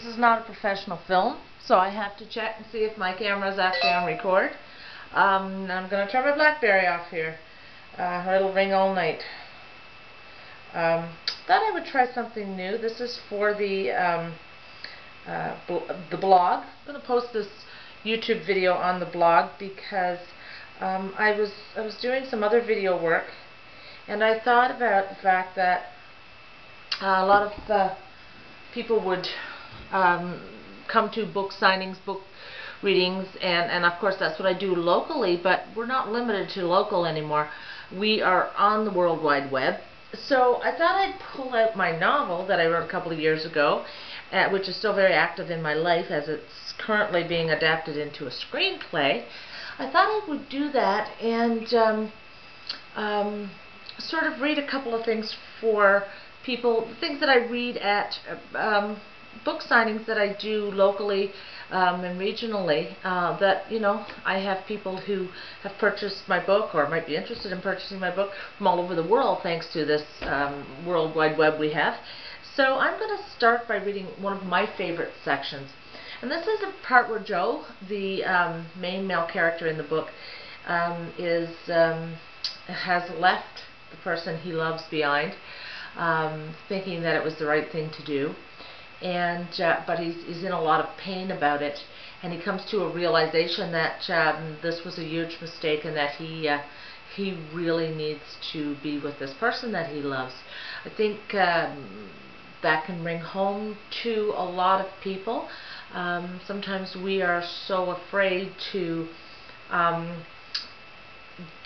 this is not a professional film, so I have to check and see if my camera is actually on record. I'm going to turn my BlackBerry off here, or it'll ring all night. Thought I would try something new. This is for the blog. I'm going to post this YouTube video on the blog because I was doing some other video work, and I thought about the fact that a lot of people would come to book signings, book readings, and of course that's what I do locally, but we're not limited to local anymore. We are on the World Wide Web. So I thought I'd pull out my novel that I wrote a couple of years ago, which is still very active in my life as it's currently being adapted into a screenplay. I thought I would do that and sort of read a couple of things for people, things that I read at book signings that I do locally and regionally, that, you know, I have people who have purchased my book or might be interested in purchasing my book from all over the world thanks to this World Wide Web we have. So I'm going to start by reading one of my favorite sections. And this is a part where Joe, the main male character in the book, has left the person he loves behind, thinking that it was the right thing to do. And but he's in a lot of pain about it, and he comes to a realization that this was a huge mistake and that he really needs to be with this person that he loves. I think that can ring home to a lot of people. Sometimes we are so afraid to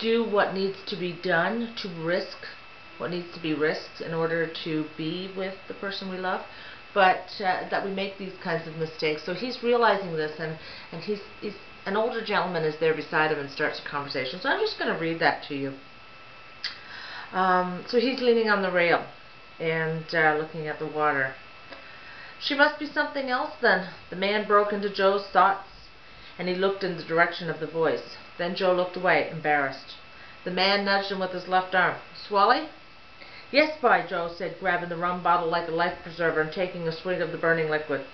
do what needs to be done, to risk what needs to be risked in order to be with the person we love, but that we make these kinds of mistakes. So he's realizing this, and he's an older gentleman is there beside him and starts a conversation. So I'm just going to read that to you. So he's leaning on the rail and looking at the water. She must be something else then. The man broke into Joe's thoughts, and he looked in the direction of the voice. Then Joe looked away, embarrassed. The man nudged him with his left arm. Swally? Yes, by Joe said, grabbing the rum bottle like a life preserver and taking a swig of the burning liquid.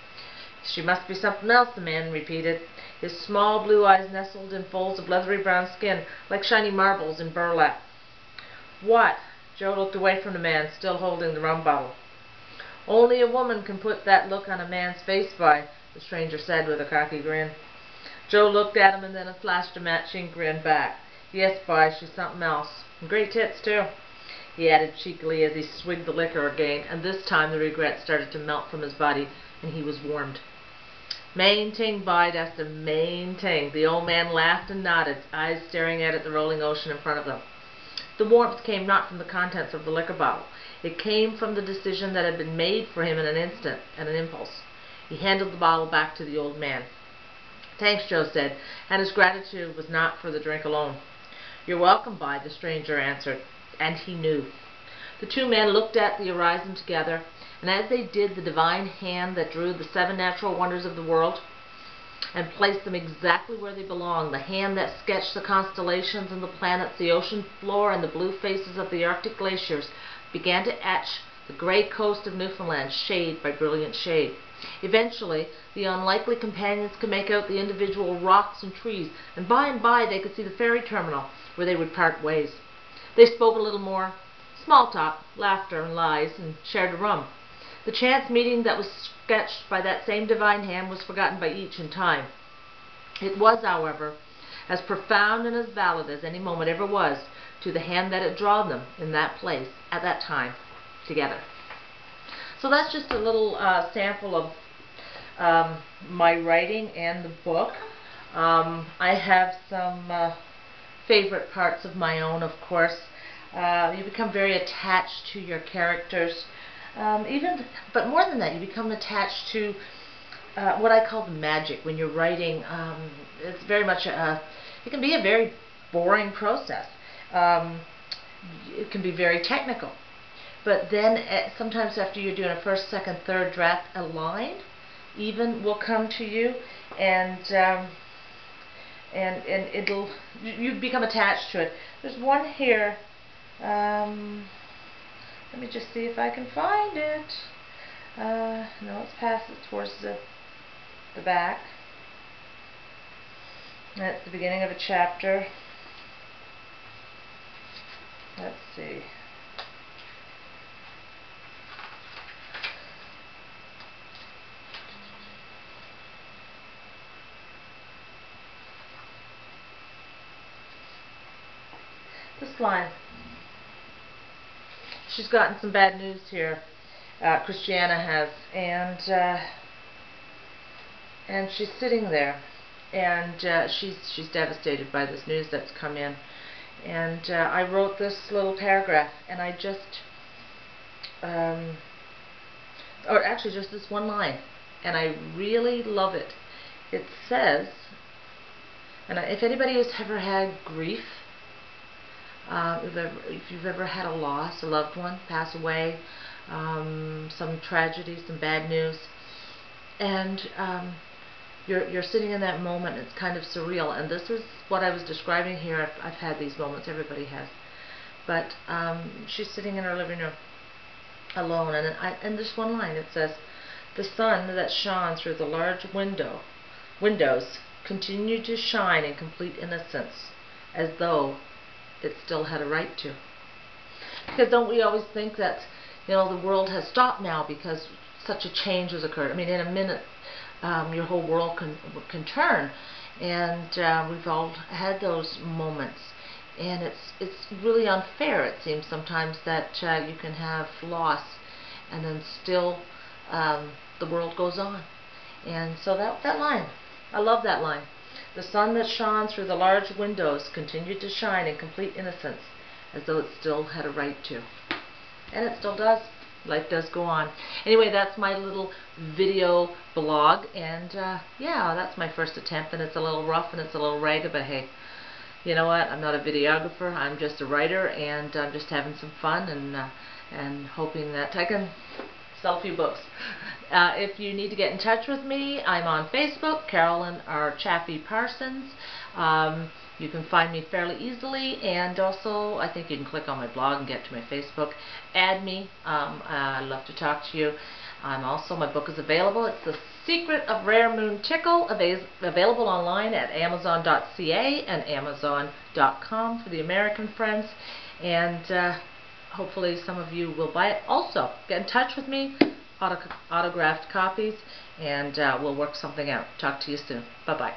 She must be something else, the man repeated. His small blue eyes nestled in folds of leathery brown skin, like shiny marbles in burlap. What? Joe looked away from the man, still holding the rum bottle. Only a woman can put that look on a man's face, by, the stranger said with a cocky grin. Joe looked at him and then flashed a matching grin back. Yes, by, she's something else. And great tits, too, he added cheekily as he swigged the liquor again, and this time the regret started to melt from his body, and he was warmed. Main ting, by, that's the main ting. The old man laughed and nodded, eyes staring out at the rolling ocean in front of them. The warmth came not from the contents of the liquor bottle. It came from the decision that had been made for him in an instant, and an impulse. He handed the bottle back to the old man. Thanks, Joe said, and his gratitude was not for the drink alone. You're welcome, by, the stranger answered. And he knew. The two men looked at the horizon together, and as they did, the divine hand that drew the seven natural wonders of the world and placed them exactly where they belonged, the hand that sketched the constellations and the planets, the ocean floor, and the blue faces of the Arctic glaciers, began to etch the gray coast of Newfoundland shade by brilliant shade. Eventually, the unlikely companions could make out the individual rocks and trees, and by they could see the ferry terminal where they would part ways. They spoke a little more, small talk, laughter, and lies, and shared a rum. The chance meeting that was sketched by that same divine hand was forgotten by each in time. It was, however, as profound and as valid as any moment ever was to the hand that had drawn them in that place, at that time, together. So that's just a little sample of my writing and the book. I have some favorite parts of my own, of course. You become very attached to your characters, but more than that, you become attached to what I call the magic when you're writing. It's very much it can be a very boring process. It can be very technical, but then sometimes after you're doing a first, second, third draft, a line even will come to you, and you become attached to it. There's one here. Let me just see if I can find it. No, let's pass it towards the back. That's the beginning of a chapter. Let's see. This line. She's gotten some bad news here. Christiana has, and she's sitting there, and she's devastated by this news that's come in. And I wrote this little paragraph, and I just, or actually just this one line, and I really love it. It says, and if anybody has ever had grief, if you've ever had a loss, a loved one pass away, some tragedy, some bad news, and you're sitting in that moment, it's kind of surreal, and this is what I was describing here. I've had these moments, everybody has, but she's sitting in her living room alone, and this one line, it says, "The sun that shone through the large windows continued to shine in complete innocence, as though it still had a right to." Because don't we always think that, you know, the world has stopped now because such a change has occurred? I mean, in a minute, your whole world can turn, and we've all had those moments, and it's really unfair, it seems sometimes, that you can have loss and then still the world goes on. And so that line, I love that line. "The sun that shone through the large windows continued to shine in complete innocence, as though it still had a right to." And it still does. Life does go on. Anyway, that's my little video blog, and yeah, that's my first attempt, and it's a little rough and it's a little ragged, but hey, you know what? I'm not a videographer. I'm just a writer, and I'm just having some fun, and hoping that I can sell a few books. If you need to get in touch with me, I'm on Facebook, Carolyn R. Chaffee Parsons. You can find me fairly easily, and also I think you can click on my blog and get to my Facebook. Add me. I'd love to talk to you. Also, my book is available. It's The Secret of Rare Moon Tickle, available online at Amazon.ca and Amazon.com for the American friends. And hopefully some of you will buy it. Also, get in touch with me, autographed copies, and we'll work something out. Talk to you soon. Bye-bye.